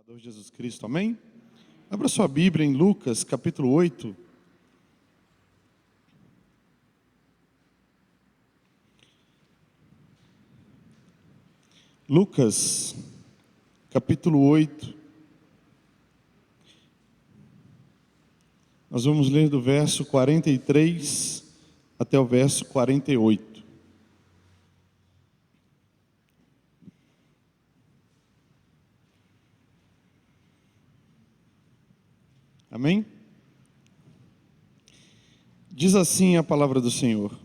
Senhor Jesus Cristo, amém? Abra sua Bíblia em Lucas, capítulo 8. Lucas, capítulo 8. Nós vamos ler do verso 43 até o verso 48. Amém? Diz assim a palavra do Senhor.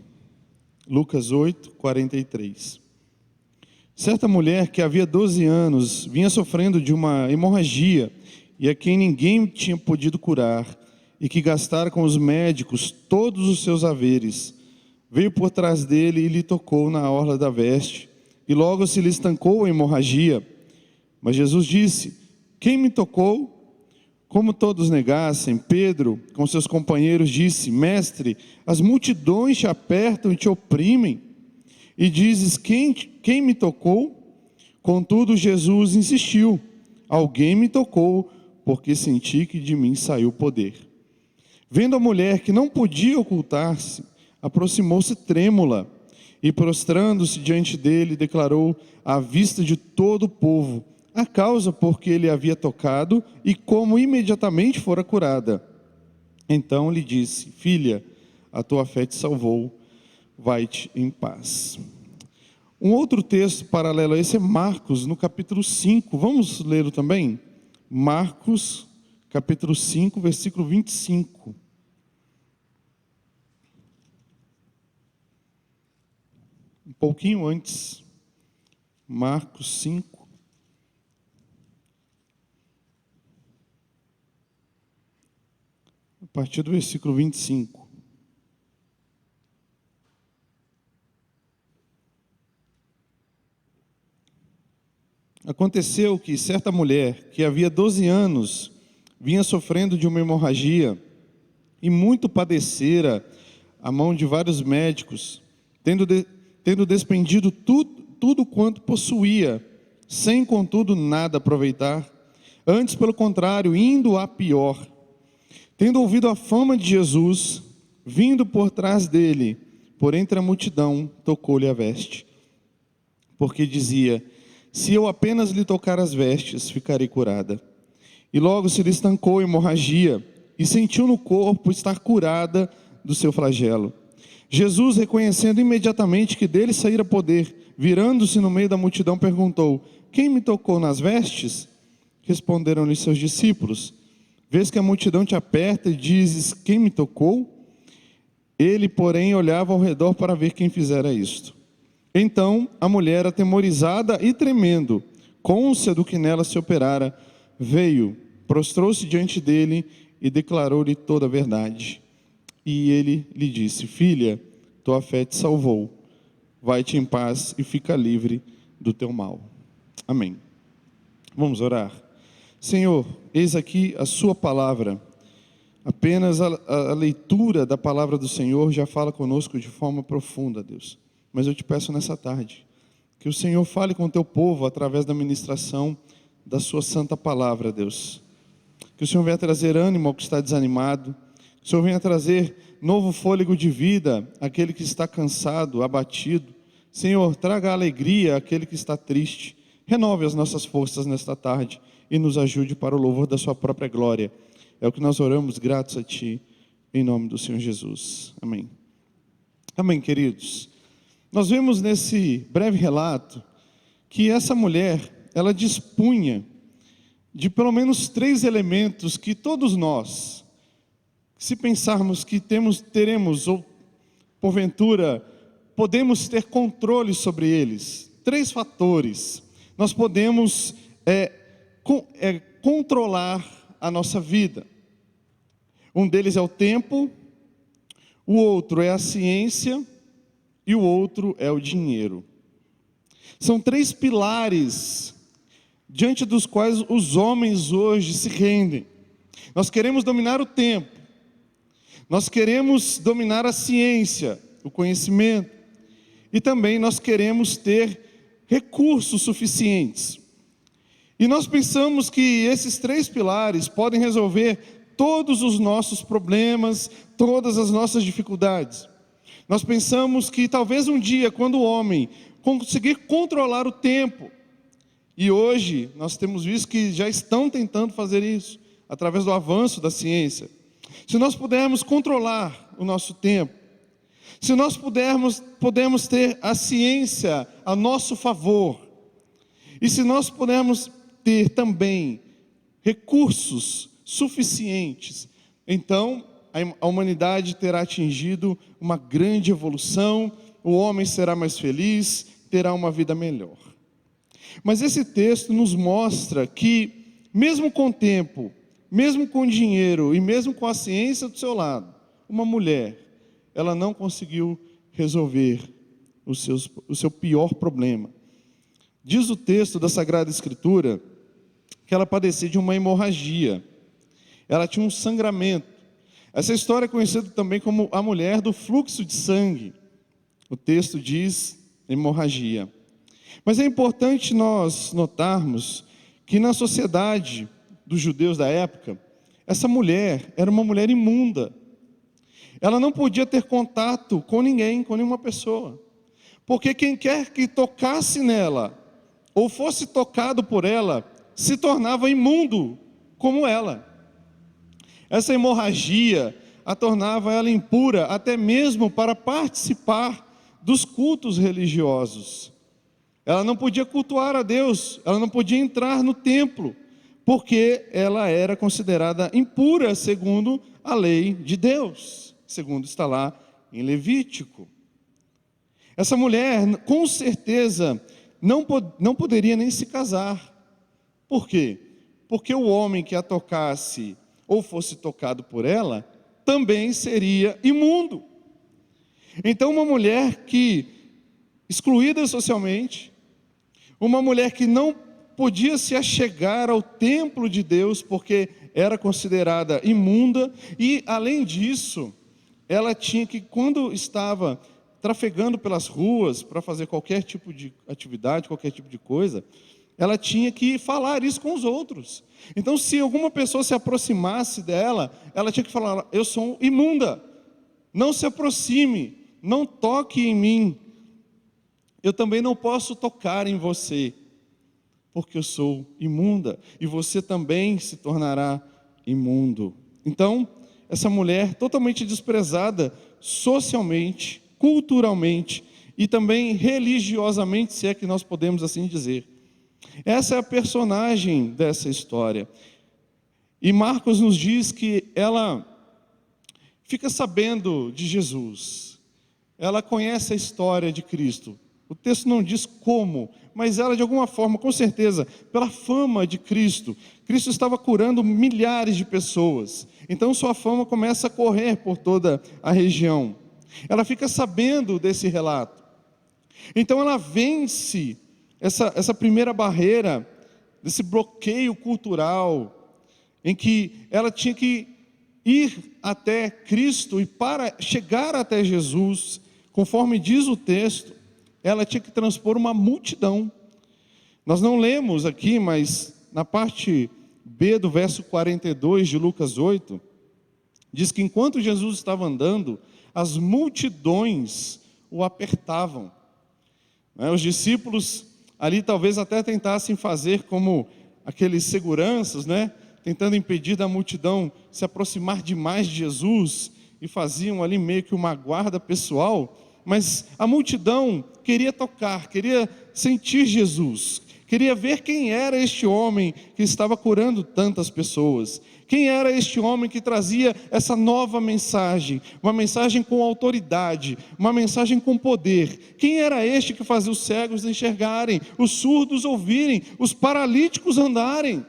Lucas 8, 43. Certa mulher que havia 12 anos vinha sofrendo de uma hemorragia e a quem ninguém tinha podido curar e que gastara com os médicos todos os seus haveres, veio por trás dele e lhe tocou na orla da veste e logo se lhe estancou a hemorragia. Mas Jesus disse: quem me tocou? Como todos negassem, Pedro, com seus companheiros, disse: Mestre, as multidões te apertam e te oprimem, e dizes: quem me tocou? Contudo, Jesus insistiu: alguém me tocou, porque senti que de mim saiu poder. Vendo a mulher que não podia ocultar-se, aproximou-se trêmula, e prostrando-se diante dele, declarou à vista de todo o povo a causa por que ele havia tocado e como imediatamente fora curada. Então lhe disse: filha, a tua fé te salvou, vai-te em paz. Um outro texto paralelo a esse é Marcos, no capítulo 5. Vamos lê-lo também? Marcos, capítulo 5, versículo 25. Um pouquinho antes. Marcos 5. A partir do versículo 25. Aconteceu que certa mulher, que havia 12 anos, vinha sofrendo de uma hemorragia, e muito padecera à mão de vários médicos, tendo despendido tudo quanto possuía, sem contudo nada aproveitar, antes pelo contrário, indo a pior. Tendo ouvido a fama de Jesus, vindo por trás dele, por entre a multidão, tocou-lhe a veste. Porque dizia: se eu apenas lhe tocar as vestes, ficarei curada. E logo se lhe estancou a hemorragia, e sentiu no corpo estar curada do seu flagelo. Jesus, reconhecendo imediatamente que dele saíra poder, virando-se no meio da multidão, perguntou: quem me tocou nas vestes? Responderam-lhe seus discípulos: vês que a multidão te aperta e dizes: quem me tocou? Ele, porém, olhava ao redor para ver quem fizera isto. Então a mulher, atemorizada e tremendo, cônscia do que nela se operara, veio, prostrou-se diante dele e declarou-lhe toda a verdade. E ele lhe disse: filha, tua fé te salvou, vai-te em paz e fica livre do teu mal. Amém. Vamos orar. Senhor, eis aqui a sua palavra. Apenas a leitura da palavra do Senhor já fala conosco de forma profunda, Deus. Mas eu te peço nessa tarde, que o Senhor fale com o teu povo através da ministração da sua santa palavra, Deus. Que o Senhor venha trazer ânimo ao que está desanimado. Que o Senhor venha trazer novo fôlego de vida àquele que está cansado, abatido. Senhor, traga alegria àquele que está triste. Renove as nossas forças nesta tarde e nos ajude para o louvor da sua própria glória. É o que nós oramos gratos a Ti, em nome do Senhor Jesus. Amém. Amém, queridos. Nós vemos nesse breve relato que essa mulher, ela dispunha de pelo menos 3 elementos que todos nós, se pensarmos que teremos ou porventura podemos ter controle sobre eles. 3 fatores. Nós podemos controlar a nossa vida. Um deles é o tempo, o outro é a ciência e o outro é o dinheiro. São 3 pilares diante dos quais os homens hoje se rendem. Nós queremos dominar o tempo, nós queremos dominar a ciência, o conhecimento, e também nós queremos ter recursos suficientes. E nós pensamos que esses 3 pilares podem resolver todos os nossos problemas, todas as nossas dificuldades. Nós pensamos que talvez um dia, quando o homem conseguir controlar o tempo, e hoje nós temos visto que já estão tentando fazer isso, através do avanço da ciência. Se nós pudermos controlar o nosso tempo, se nós pudermos ter a ciência a nosso favor, e se nós pudermos ter também recursos suficientes, então a humanidade terá atingido uma grande evolução, o homem será mais feliz, terá uma vida melhor. Mas esse texto nos mostra que, mesmo com tempo, mesmo com dinheiro e mesmo com a ciência do seu lado, uma mulher, ela não conseguiu resolver o seu pior problema. Diz o texto da Sagrada Escritura que ela padecia de uma hemorragia. Ela tinha um sangramento. Essa história é conhecida também como a mulher do fluxo de sangue. O texto diz hemorragia. Mas é importante nós notarmos que na sociedade dos judeus da época, essa mulher era uma mulher imunda. Ela não podia ter contato com ninguém, com nenhuma pessoa. Porque quem quer que tocasse nela, ou fosse tocado por ela, se tornava imundo como ela. Essa hemorragia a tornava ela impura, até mesmo para participar dos cultos religiosos. Ela não podia cultuar a Deus, ela não podia entrar no templo, porque ela era considerada impura segundo a lei de Deus, segundo está lá em Levítico. Essa mulher, com certeza, não poderia nem se casar. Por quê? Porque o homem que a tocasse ou fosse tocado por ela, também seria imundo. Então uma mulher que, excluída socialmente, uma mulher que não podia se achegar ao templo de Deus, porque era considerada imunda, e além disso, ela tinha que, quando estava trafegando pelas ruas, para fazer qualquer tipo de atividade, qualquer tipo de coisa, ela tinha que falar isso com os outros. Então, se alguma pessoa se aproximasse dela, ela tinha que falar: eu sou imunda, não se aproxime, não toque em mim, eu também não posso tocar em você, porque eu sou imunda, e você também se tornará imundo. Então, essa mulher totalmente desprezada socialmente, culturalmente e também religiosamente, se é que nós podemos assim dizer. Essa é a personagem dessa história. E Marcos nos diz que ela fica sabendo de Jesus. Ela conhece a história de Cristo. O texto não diz como, mas ela de alguma forma, com certeza, pela fama de Cristo, Cristo estava curando milhares de pessoas. Então sua fama começa a correr por toda a região. Ela fica sabendo desse relato. Então ela vence essa primeira barreira, desse bloqueio cultural, em que ela tinha que ir até Cristo, e para chegar até Jesus, conforme diz o texto, ela tinha que transpor uma multidão. Nós não lemos aqui, mas na parte B do verso 42 de Lucas 8, diz que enquanto Jesus estava andando, as multidões o apertavam. Os discípulos ali talvez até tentassem fazer como aqueles seguranças, tentando impedir da multidão se aproximar demais de Jesus, e faziam ali meio que uma guarda pessoal, mas a multidão queria tocar, queria sentir Jesus, queria ver quem era este homem que estava curando tantas pessoas, quem era este homem que trazia essa nova mensagem, uma mensagem com autoridade, uma mensagem com poder. Quem era este que fazia os cegos enxergarem, os surdos ouvirem, os paralíticos andarem?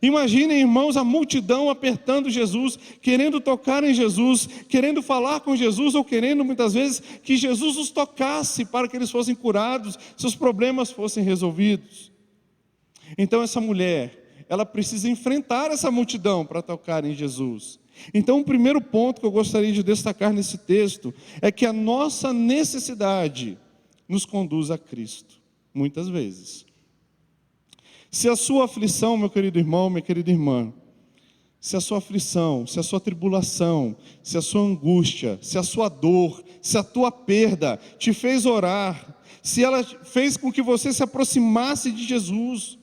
Imaginem, irmãos, a multidão apertando Jesus, querendo tocar em Jesus, querendo falar com Jesus, ou querendo muitas vezes que Jesus os tocasse para que eles fossem curados, seus problemas fossem resolvidos. Então essa mulher, ela precisa enfrentar essa multidão para tocar em Jesus. Então o primeiro ponto que eu gostaria de destacar nesse texto é que a nossa necessidade nos conduz a Cristo, muitas vezes. Se a sua aflição, meu querido irmão, minha querida irmã, se a sua aflição, se a sua tribulação, se a sua angústia, se a sua dor, se a tua perda te fez orar, se ela fez com que você se aproximasse de Jesus,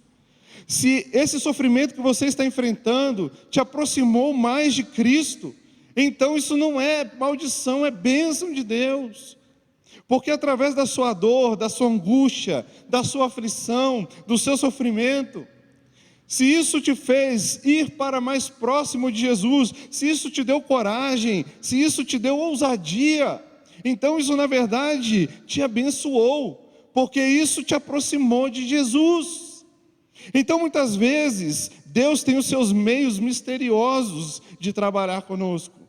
se esse sofrimento que você está enfrentando te aproximou mais de Cristo, então isso não é maldição, é bênção de Deus. Porque através da sua dor, da sua angústia, da sua aflição, do seu sofrimento, se isso te fez ir para mais próximo de Jesus, se isso te deu coragem, se isso te deu ousadia, então isso na verdade te abençoou, porque isso te aproximou de Jesus. Então muitas vezes Deus tem os seus meios misteriosos de trabalhar conosco.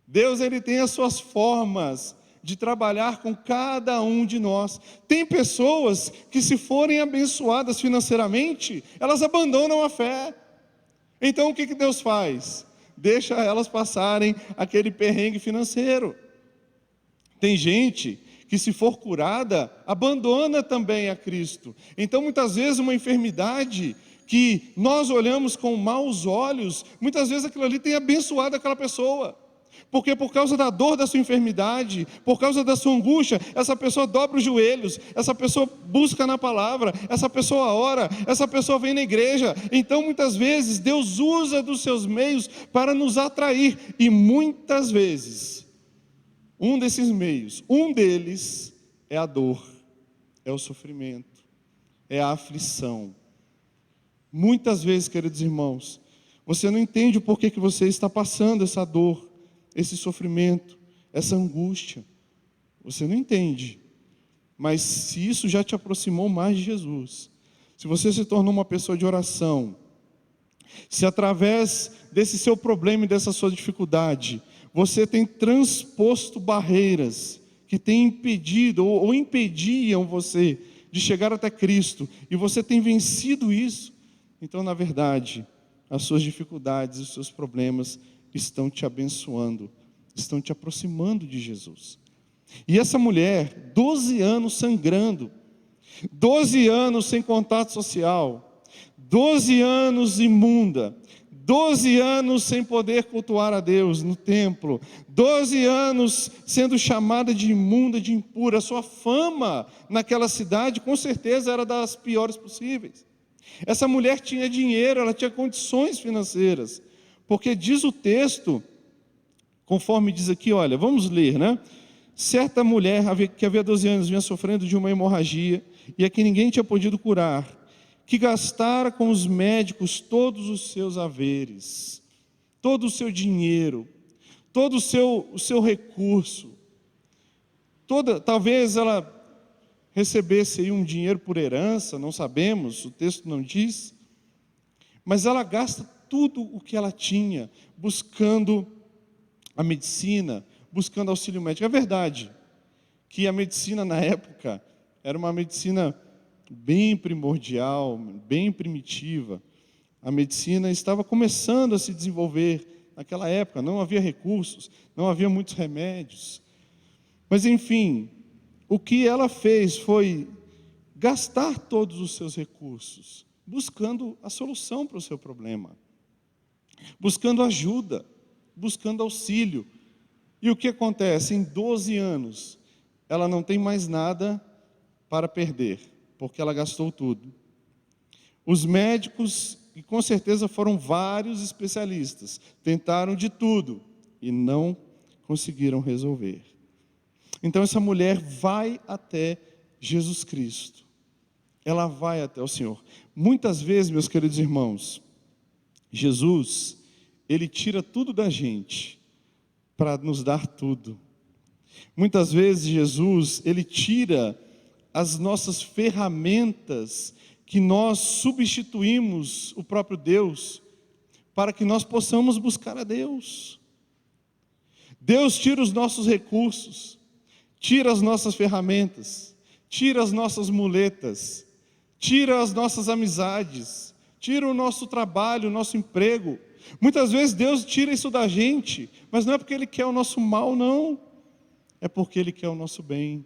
Deus ele tem as suas formas de trabalhar com cada um de nós. Tem pessoas que, se forem abençoadas financeiramente, elas abandonam a fé. Então o que Deus faz? Deixa elas passarem aquele perrengue financeiro. Tem gente que, se for curada, abandona também a Cristo. Então muitas vezes uma enfermidade que nós olhamos com maus olhos, muitas vezes aquilo ali tem abençoado aquela pessoa. Porque por causa da dor da sua enfermidade, por causa da sua angústia, essa pessoa dobra os joelhos, essa pessoa busca na palavra, essa pessoa ora, essa pessoa vem na igreja. Então muitas vezes Deus usa dos seus meios para nos atrair. E muitas vezes, um desses meios, um deles é a dor, é o sofrimento, é a aflição. Muitas vezes, queridos irmãos, você não entende o porquê que você está passando essa dor, esse sofrimento, essa angústia. Você não entende. Mas se isso já te aproximou mais de Jesus, se você se tornou uma pessoa de oração, se através desse seu problema e dessa sua dificuldade, você tem transposto barreiras que têm impedido ou impediam você de chegar até Cristo, e você tem vencido isso, então na verdade, as suas dificuldades e os seus problemas estão te abençoando, estão te aproximando de Jesus. E essa mulher, 12 anos sangrando, 12 anos sem contato social, 12 anos imunda, 12 anos sem poder cultuar a Deus no templo, 12 anos sendo chamada de imunda, de impura. A sua fama naquela cidade com certeza era das piores possíveis. Essa mulher tinha dinheiro, ela tinha condições financeiras, porque diz o texto, conforme diz aqui, olha, vamos ler, né? Certa mulher que havia 12 anos vinha sofrendo de uma hemorragia, e a que ninguém tinha podido curar, que gastara com os médicos todos os seus haveres, todo o seu dinheiro, todo o seu recurso, talvez ela recebesse aí um dinheiro por herança, não sabemos, o texto não diz, mas ela gasta tudo o que ela tinha, buscando a medicina, buscando auxílio médico. É verdade que a medicina na época era uma medicina bem primordial, bem primitiva. A medicina estava começando a se desenvolver naquela época, não havia recursos, não havia muitos remédios. Mas enfim, o que ela fez foi gastar todos os seus recursos, buscando a solução para o seu problema, buscando ajuda, buscando auxílio. E o que acontece? Em 12 anos, ela não tem mais nada para perder, porque ela gastou tudo. Os médicos, e com certeza foram vários especialistas, tentaram de tudo e não conseguiram resolver. Então essa mulher vai até Jesus Cristo. Ela vai até o Senhor. Muitas vezes, meus queridos irmãos, Jesus, Ele tira tudo da gente para nos dar tudo. Muitas vezes Jesus, Ele tira as nossas ferramentas que nós substituímos o próprio Deus, para que nós possamos buscar a Deus. Deus tira os nossos recursos, tira as nossas ferramentas, tira as nossas muletas, tira as nossas amizades, tira o nosso trabalho, o nosso emprego. Muitas vezes Deus tira isso da gente, mas não é porque Ele quer o nosso mal, não. É porque Ele quer o nosso bem.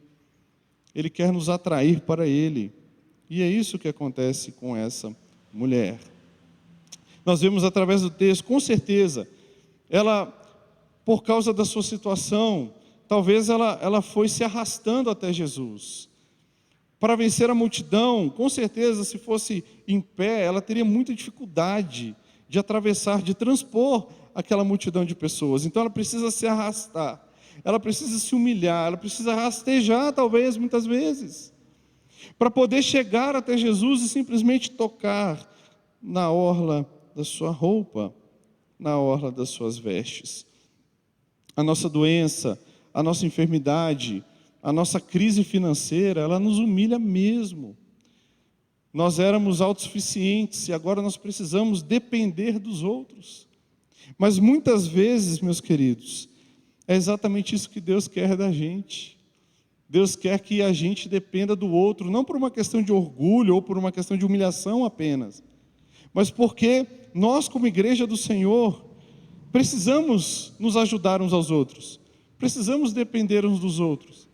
Ele quer nos atrair para Ele. E é isso que acontece com essa mulher. Nós vemos através do texto, com certeza, ela, por causa da sua situação, talvez ela foi se arrastando até Jesus. Para vencer a multidão, com certeza, se fosse em pé, ela teria muita dificuldade de atravessar, de transpor aquela multidão de pessoas. Então ela precisa se arrastar, ela precisa se humilhar, ela precisa rastejar, talvez, muitas vezes, para poder chegar até Jesus e simplesmente tocar na orla da sua roupa, na orla das suas vestes. A nossa doença, a nossa enfermidade, a nossa crise financeira, ela nos humilha mesmo. Nós éramos autossuficientes e agora nós precisamos depender dos outros. Mas muitas vezes, meus queridos, é exatamente isso que Deus quer da gente. Deus quer que a gente dependa do outro, não por uma questão de orgulho ou por uma questão de humilhação apenas, mas porque nós, como igreja do Senhor, precisamos nos ajudar uns aos outros, precisamos depender uns dos outros.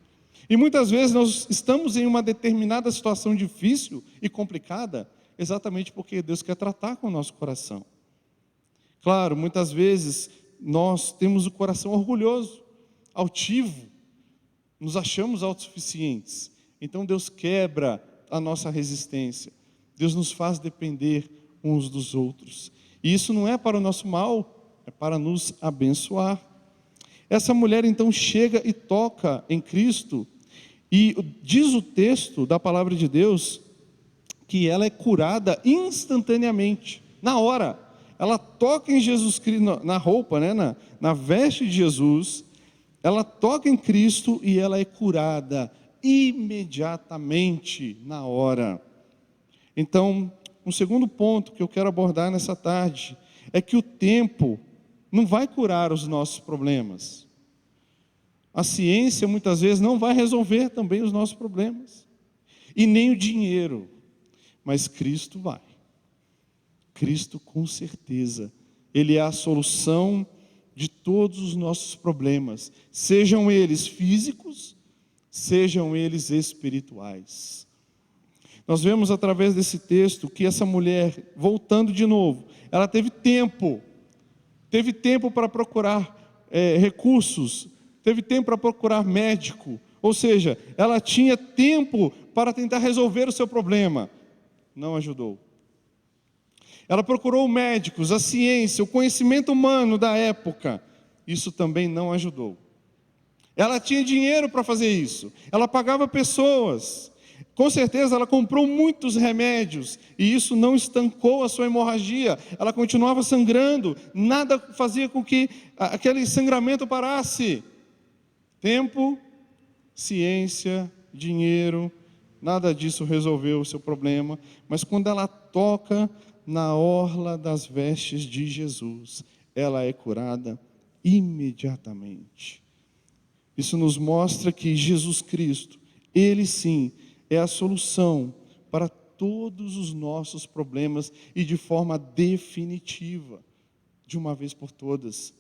E muitas vezes nós estamos em uma determinada situação difícil e complicada, exatamente porque Deus quer tratar com o nosso coração. Claro, muitas vezes nós temos o coração orgulhoso, altivo, nos achamos autossuficientes. Então Deus quebra a nossa resistência, Deus nos faz depender uns dos outros. E isso não é para o nosso mal, é para nos abençoar. Essa mulher então chega e toca em Cristo, e diz o texto da palavra de Deus que ela é curada instantaneamente, na hora. Ela toca em Jesus Cristo, na roupa, na veste de Jesus, ela toca em Cristo e ela é curada imediatamente, na hora. Então, um segundo ponto que eu quero abordar nessa tarde é que o tempo não vai curar os nossos problemas. A ciência muitas vezes não vai resolver também os nossos problemas, e nem o dinheiro, mas Cristo vai. Cristo, com certeza, Ele é a solução de todos os nossos problemas, sejam eles físicos, sejam eles espirituais. Nós vemos através desse texto que essa mulher, voltando de novo, ela teve tempo para procurar recursos, teve tempo para procurar médico, ou seja, ela tinha tempo para tentar resolver o seu problema. Não ajudou. Ela procurou médicos, a ciência, o conhecimento humano da época. Isso também não ajudou. Ela tinha dinheiro para fazer isso. Ela pagava pessoas. Com certeza ela comprou muitos remédios. E isso não estancou a sua hemorragia. Ela continuava sangrando. Nada fazia com que aquele sangramento parasse. Tempo, ciência, dinheiro, nada disso resolveu o seu problema. Mas quando ela toca na orla das vestes de Jesus, ela é curada imediatamente. Isso nos mostra que Jesus Cristo, Ele sim, é a solução para todos os nossos problemas e de forma definitiva, de uma vez por todas.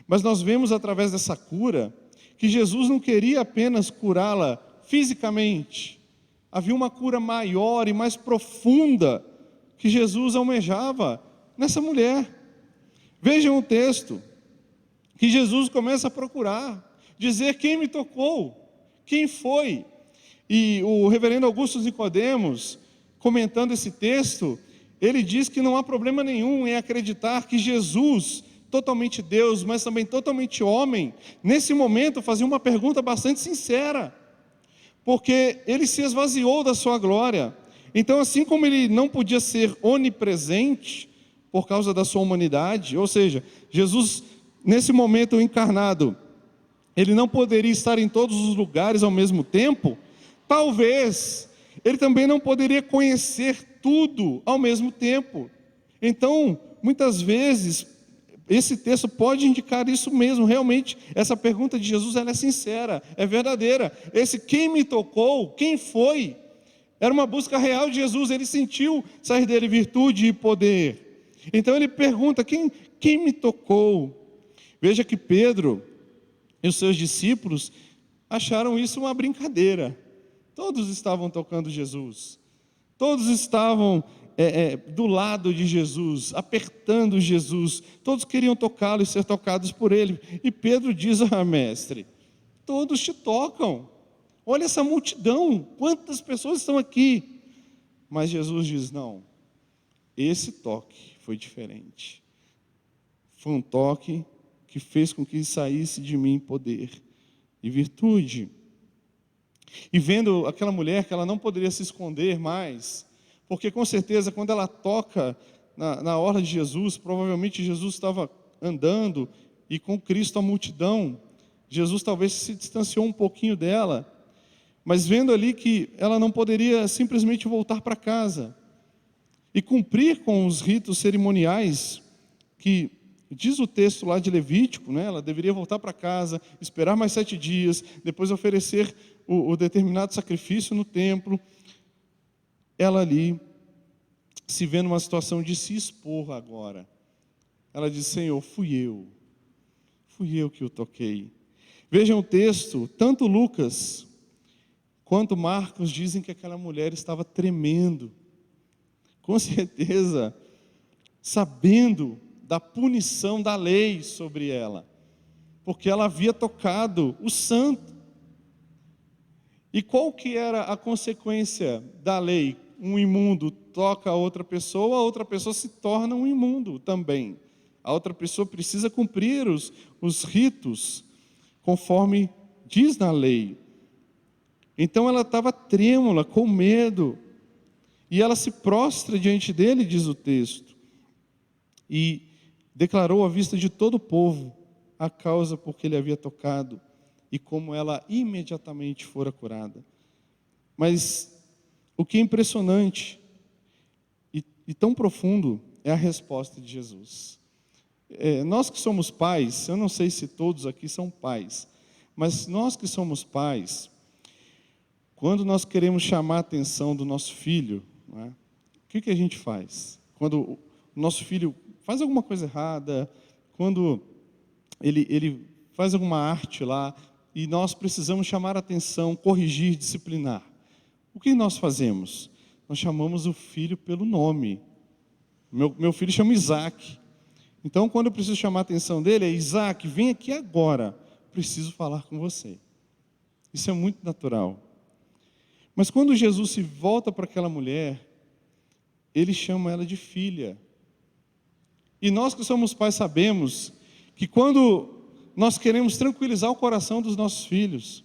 Mas nós vemos através dessa cura que Jesus não queria apenas curá-la fisicamente. Havia uma cura maior e mais profunda que Jesus almejava nessa mulher. Vejam o texto, que Jesus começa a procurar, dizer quem me tocou, quem foi. E o reverendo Augusto Nicodemos, comentando esse texto, ele diz que não há problema nenhum em acreditar que Jesus, totalmente Deus, mas também totalmente homem, nesse momento fazia uma pergunta bastante sincera, porque ele se esvaziou da sua glória. Então, assim como ele não podia ser onipresente por causa da sua humanidade, ou seja, Jesus, nesse momento encarnado, ele não poderia estar em todos os lugares ao mesmo tempo, talvez ele também não poderia conhecer tudo ao mesmo tempo. Então, muitas vezes, esse texto pode indicar isso mesmo. Realmente, essa pergunta de Jesus, ela é sincera, é verdadeira. Esse quem me tocou, quem foi, era uma busca real de Jesus. Ele sentiu sair dele virtude e poder. Então ele pergunta, quem me tocou? Veja que Pedro e os seus discípulos acharam isso uma brincadeira. Todos estavam tocando Jesus. Todos estavam do lado de Jesus, apertando Jesus. Todos queriam tocá-lo e ser tocados por ele. E Pedro diz: mestre, todos te tocam. Olha essa multidão, quantas pessoas estão aqui. Mas Jesus diz: não, esse toque foi diferente. Foi um toque que fez com que saísse de mim poder e virtude. E vendo aquela mulher que ela não poderia se esconder mais, porque com certeza quando ela toca na orla de Jesus, provavelmente Jesus estava andando e com Cristo a multidão, Jesus talvez se distanciou um pouquinho dela, mas vendo ali que ela não poderia simplesmente voltar para casa e cumprir com os ritos cerimoniais que diz o texto lá de Levítico, né? Ela deveria voltar para casa, esperar mais 7 dias, depois oferecer o determinado sacrifício no templo. Ela ali se vê numa situação de se expor agora. Ela diz: Senhor, fui eu que o toquei. Vejam o texto, tanto Lucas quanto Marcos dizem que aquela mulher estava tremendo, com certeza, sabendo da punição da lei sobre ela, porque ela havia tocado o santo. E qual que era a consequência da lei? Um imundo toca a outra pessoa se torna um imundo também. A outra pessoa precisa cumprir os ritos, conforme diz na lei. Então ela estava trêmula, com medo, e ela se prostra diante dele, diz o texto, e declarou à vista de todo o povo a causa por que ele havia tocado e como ela imediatamente fora curada. Mas o que é impressionante e tão profundo é a resposta de Jesus. Nós que somos pais, eu não sei se todos aqui são pais, mas nós que somos pais, quando nós queremos chamar a atenção do nosso filho, não é? O que a gente faz? Quando o nosso filho faz alguma coisa errada, quando ele faz alguma arte lá, e nós precisamos chamar a atenção, corrigir, disciplinar. O que nós fazemos? Nós chamamos o filho pelo nome. Meu filho chama Isaac. Então, quando eu preciso chamar a atenção dele, é: Isaac, vem aqui agora, preciso falar com você. Isso é muito natural. Mas quando Jesus se volta para aquela mulher, ele chama ela de filha. E nós que somos pais sabemos que quando nós queremos tranquilizar o coração dos nossos filhos,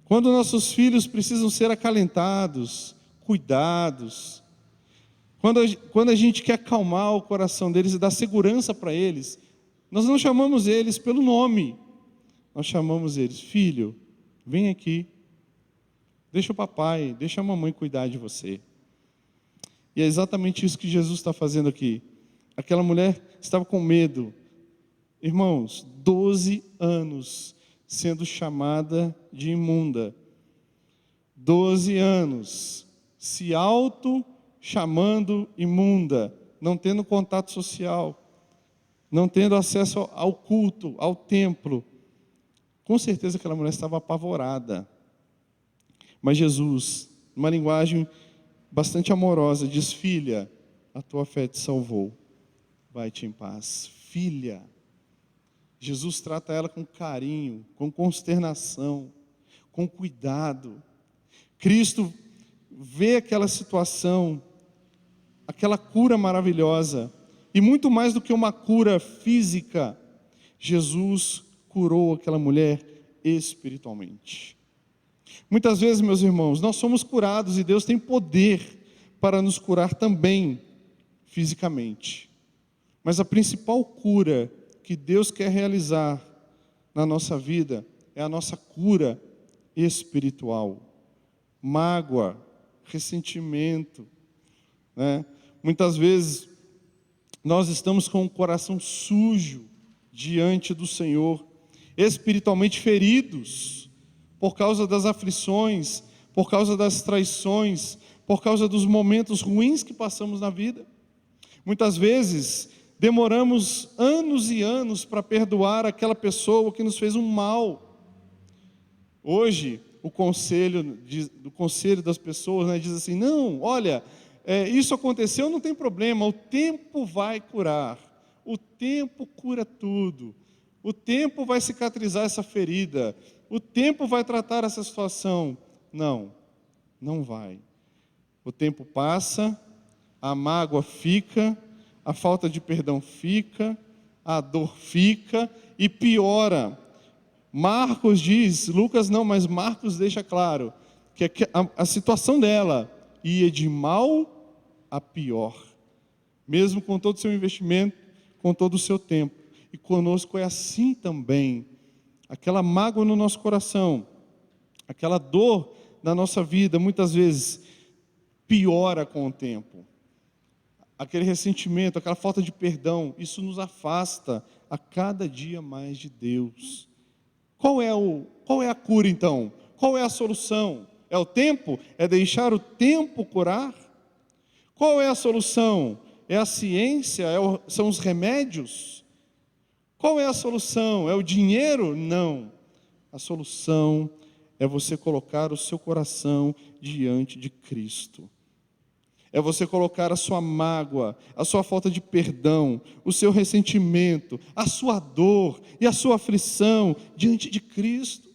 quando nossos filhos precisam ser acalentados, cuidados, quando a gente quer acalmar o coração deles e dar segurança para eles, nós não chamamos eles pelo nome, nós chamamos eles: filho, vem aqui, deixa o papai, deixa a mamãe cuidar de você. E é exatamente isso que Jesus está fazendo aqui. Aquela mulher estava com medo. Irmãos, 12 anos sendo chamada de imunda. 12 anos se auto-chamando imunda, não tendo contato social, não tendo acesso ao culto, ao templo. Com certeza aquela mulher estava apavorada. Mas Jesus, numa linguagem bastante amorosa, diz: filha, a tua fé te salvou, vai-te em paz. Filha. Jesus trata ela com carinho, com consternação, com cuidado. Cristo vê aquela situação, aquela cura maravilhosa, e muito mais do que uma cura física, Jesus curou aquela mulher espiritualmente. Muitas vezes, meus irmãos, nós somos curados e Deus tem poder para nos curar também fisicamente. Mas a principal cura que Deus quer realizar na nossa vida é a nossa cura espiritual. Mágoa, ressentimento, né? Muitas vezes nós estamos com o coração sujo diante do Senhor, espiritualmente feridos, por causa das aflições, por causa das traições, por causa dos momentos ruins que passamos na vida. Muitas vezes demoramos anos e anos para perdoar aquela pessoa que nos fez um mal. Hoje, do conselho das pessoas, né? Diz assim, não, olha, isso aconteceu, não tem problema, o tempo vai curar, o tempo cura tudo, o tempo vai cicatrizar essa ferida, o tempo vai tratar essa situação. Não, não vai. O tempo passa, a mágoa fica, a falta de perdão fica, a dor fica e piora. Marcos diz, Lucas não, mas Marcos deixa claro, que a situação dela ia de mal a pior, mesmo com todo o seu investimento, com todo o seu tempo. E conosco é assim também. Aquela mágoa no nosso coração, aquela dor na nossa vida, muitas vezes piora com o tempo. Aquele ressentimento, aquela falta de perdão, isso nos afasta a cada dia mais de Deus. Qual é a cura então? Qual é a solução? É o tempo? É deixar o tempo curar? Qual é a solução? É a ciência? São os remédios? Qual é a solução? É o dinheiro? Não. A solução é você colocar o seu coração diante de Cristo. É você colocar a sua mágoa, a sua falta de perdão, o seu ressentimento, a sua dor e a sua aflição diante de Cristo.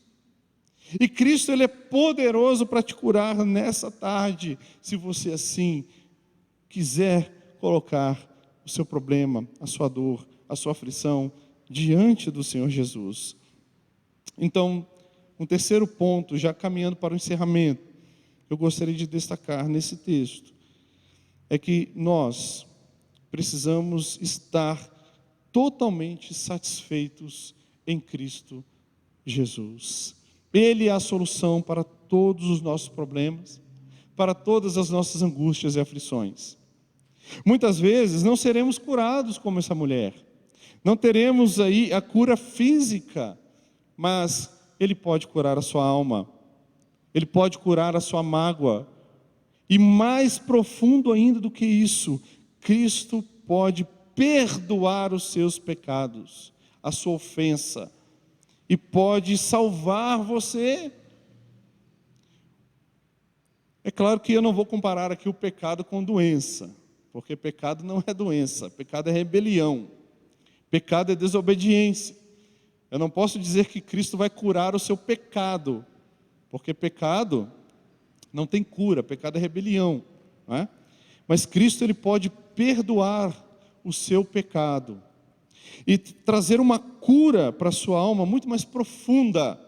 E Cristo, Ele é poderoso para te curar nessa tarde, se você assim quiser colocar o seu problema, a sua dor, a sua aflição diante do Senhor Jesus. Então, um terceiro ponto, já caminhando para o encerramento, eu gostaria de destacar nesse texto, é que nós precisamos estar totalmente satisfeitos em Cristo Jesus. Ele é a solução para todos os nossos problemas, para todas as nossas angústias e aflições. Muitas vezes não seremos curados como essa mulher, não teremos aí a cura física, mas Ele pode curar a sua alma, Ele pode curar a sua mágoa, e mais profundo ainda do que isso, Cristo pode perdoar os seus pecados, a sua ofensa, e pode salvar você. É claro que eu não vou comparar aqui o pecado com doença, porque pecado não é doença, pecado é rebelião, pecado é desobediência. Eu não posso dizer que Cristo vai curar o seu pecado, porque pecado não tem cura, pecado é rebelião, não é? Mas Cristo, Ele pode perdoar o seu pecado e trazer uma cura para a sua alma muito mais profunda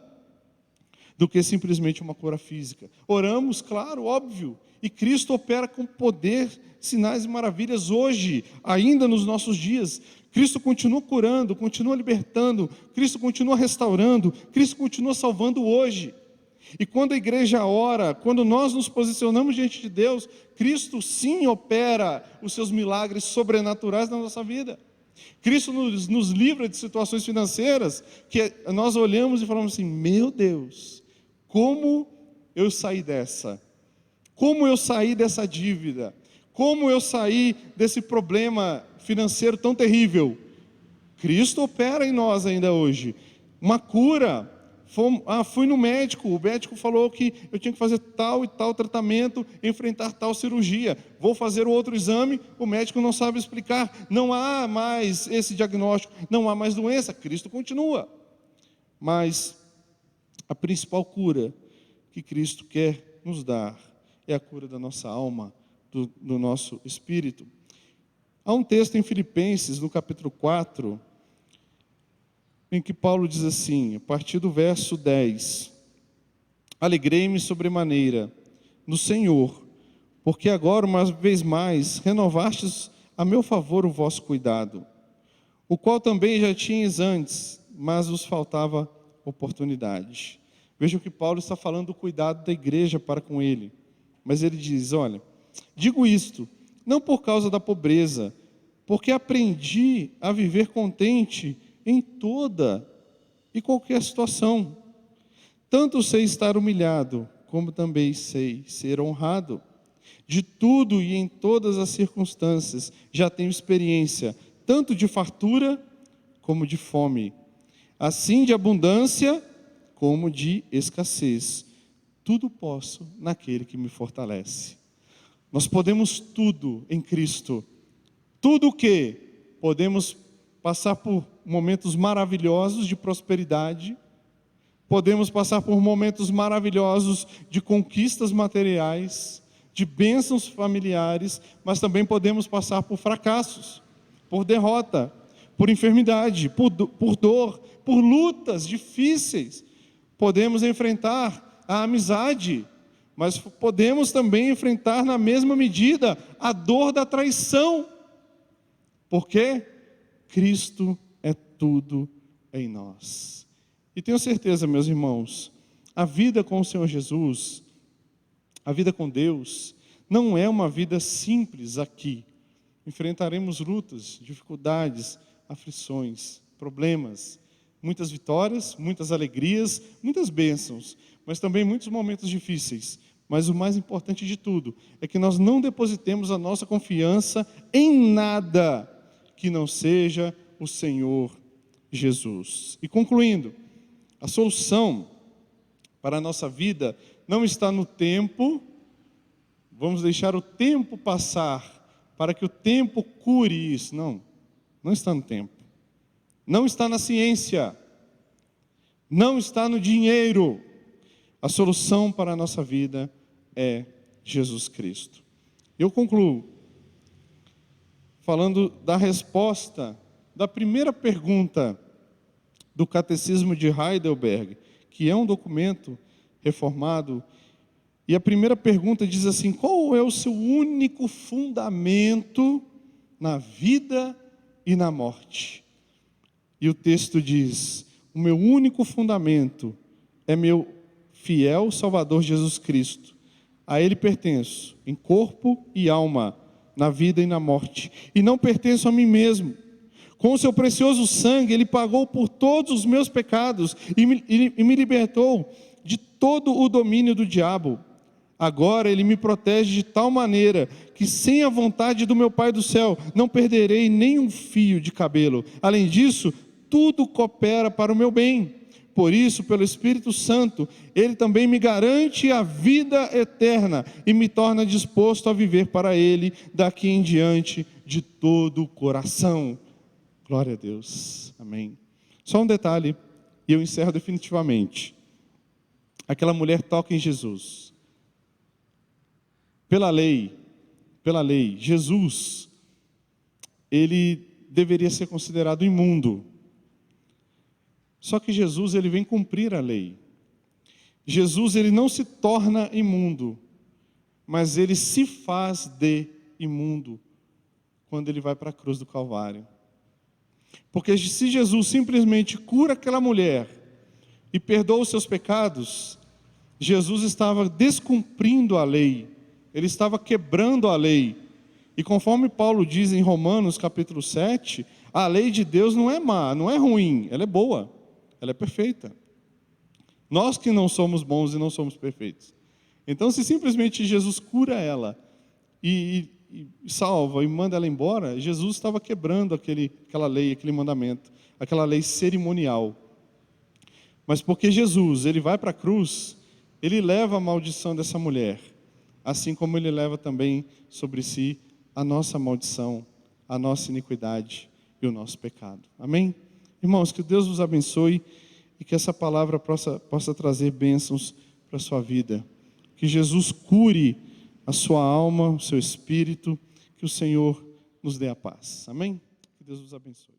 do que simplesmente uma cura física. Oramos, claro, óbvio, e Cristo opera com poder, sinais e maravilhas hoje, ainda nos nossos dias. Cristo continua curando, continua libertando, Cristo continua restaurando, Cristo continua salvando hoje. E quando a igreja ora, quando nós nos posicionamos diante de Deus, Cristo sim opera os seus milagres sobrenaturais na nossa vida. Cristo nos livra de situações financeiras que nós olhamos e falamos assim, meu Deus, como eu saí dessa? Como eu saí dessa dívida? Como eu saí desse problema financeiro tão terrível? Cristo opera em nós ainda hoje. Uma cura. Fui no médico, o médico falou que eu tinha que fazer tal e tal tratamento, enfrentar tal cirurgia. Vou fazer o outro exame, o médico não sabe explicar. Não há mais esse diagnóstico, não há mais doença. Cristo continua. Mas a principal cura que Cristo quer nos dar é a cura da nossa alma, do nosso espírito. Há um texto em Filipenses, no capítulo 4, em que Paulo diz assim, a partir do verso 10, alegrei-me sobremaneira no Senhor, porque agora, uma vez mais, renovastes a meu favor o vosso cuidado, o qual também já tinhas antes, mas vos faltava oportunidade. Vejam que Paulo está falando do cuidado da igreja para com ele, mas ele diz, olha, digo isto, não por causa da pobreza, porque aprendi a viver contente em toda e qualquer situação. Tanto sei estar humilhado, como também sei ser honrado. De tudo e em todas as circunstâncias já tenho experiência, tanto de fartura como de fome, assim de abundância como de escassez. tudo posso naquele que me fortalece. Nós podemos tudo em Cristo. Tudo o que? Podemos passar por momentos maravilhosos de prosperidade, podemos passar por momentos maravilhosos de conquistas materiais, de bênçãos familiares, mas também podemos passar por fracassos, por derrota, por enfermidade, por dor, por lutas difíceis. Podemos enfrentar a amizade, mas podemos também enfrentar na mesma medida a dor da traição. Porque Cristo é tudo em nós. E tenho certeza, meus irmãos, a vida com o Senhor Jesus, a vida com Deus, não é uma vida simples aqui. Enfrentaremos lutas, dificuldades, aflições, problemas, muitas vitórias, muitas alegrias, muitas bênçãos, mas também muitos momentos difíceis. Mas o mais importante de tudo é que nós não depositemos a nossa confiança em nada que não seja o Senhor Jesus. E concluindo, a solução para a nossa vida não está no tempo. Vamos deixar o tempo passar para que o tempo cure isso. Não está no tempo. Não está na ciência. Não está no dinheiro. A solução para a nossa vida é Jesus Cristo. Eu concluo falando da resposta da primeira pergunta do Catecismo de Heidelberg, que é um documento reformado. E a primeira pergunta diz assim: qual é o seu único fundamento na vida e na morte? E o texto diz: o meu único fundamento é meu fiel Salvador Jesus Cristo. A Ele pertenço, em corpo e alma, na vida e na morte. E não pertenço a mim mesmo. Com o seu precioso sangue, Ele pagou por todos os meus pecados e me libertou de todo o domínio do diabo. Agora Ele me protege de tal maneira que, sem a vontade do meu Pai do céu, não perderei nem um fio de cabelo. Além disso, tudo coopera para o meu bem. Por isso, pelo Espírito Santo, Ele também me garante a vida eterna e me torna disposto a viver para Ele daqui em diante de todo o coração. Glória a Deus. Amém. Só um detalhe, e eu encerro definitivamente. Aquela mulher toca em Jesus. Pela lei, Jesus, ele deveria ser considerado imundo. Só que Jesus, ele vem cumprir a lei. Jesus, ele não se torna imundo, mas ele se faz de imundo quando ele vai para a cruz do Calvário. Porque se Jesus simplesmente cura aquela mulher e perdoa os seus pecados, Jesus estava descumprindo a lei, ele estava quebrando a lei. E conforme Paulo diz em Romanos capítulo 7, a lei de Deus não é má, não é ruim, ela é boa, ela é perfeita. Nós que não somos bons e não somos perfeitos. Então, se simplesmente Jesus cura ela e salva e manda ela embora, Jesus estava quebrando aquela lei, aquele mandamento, aquela lei cerimonial. Mas porque Jesus, ele vai para a cruz, ele leva a maldição dessa mulher, assim como ele leva também sobre si a nossa maldição, a nossa iniquidade e o nosso pecado. Amém? Irmãos, que Deus vos abençoe e que essa palavra possa trazer bênçãos para a sua vida. Que Jesus cure a sua alma, o seu espírito, que o Senhor nos dê a paz. Amém? Que Deus vos abençoe.